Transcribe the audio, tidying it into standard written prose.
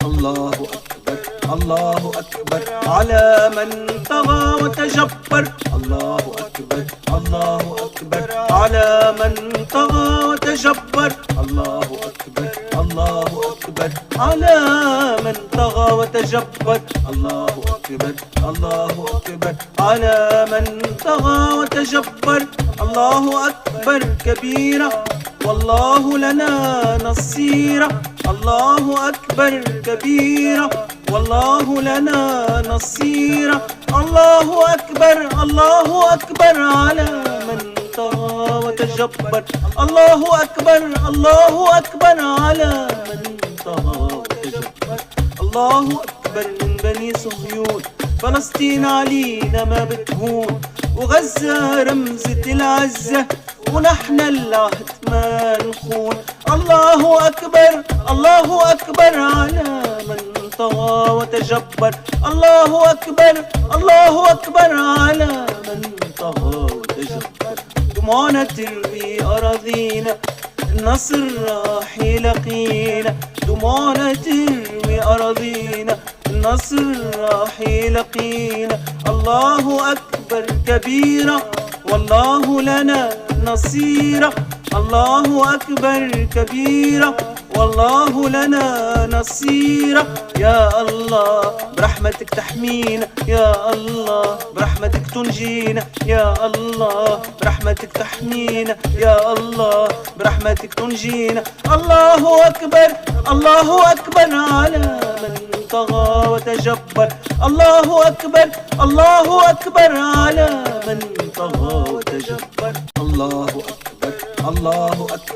الله أكبر الله أكبر على من طغى وتجبر. الله أكبر الله أكبر على من طغى وتجبر. الله أكبر الله أكبر على من طغى وتجبر. الله أكبر الله أكبر على من طغى وتجبر. الله أكبر كبيرا والله لنا نصيرا. الله أكبر كبيرا والله لنا نصيرا. الله أكبر الله أكبر على من طغى وتجبر. الله أكبر الله أكبر على من طغى وتجبر. الله أكبر من بني صهيون فلسطين علينا ما بتهون، وغزة رمزة العزة ونحن العهد ما نخون. الله أكبر الله أكبر على من طغى وتجبر. الله أكبر الله أكبر على من طغى وتجبر. دموعنا تروي أراضينا النصر راح يلاقينا. دموعنا تروي أراضينا النصر راح يلاقينا. الله أكبر كبيرا والله لنا نصيرا. الله أكبر كبيرا والله لنا نصيرا. يا الله برحمتك تحمينا، يا الله برحمتك تنجينا، يا الله برحمتك تحمينا، يا الله برحمتك تنجينا. الله أكبر الله أكبر على من طغى وتجبر. الله أكبر الله أكبر على من طغى وتجبر. الله أكبر الله أكبر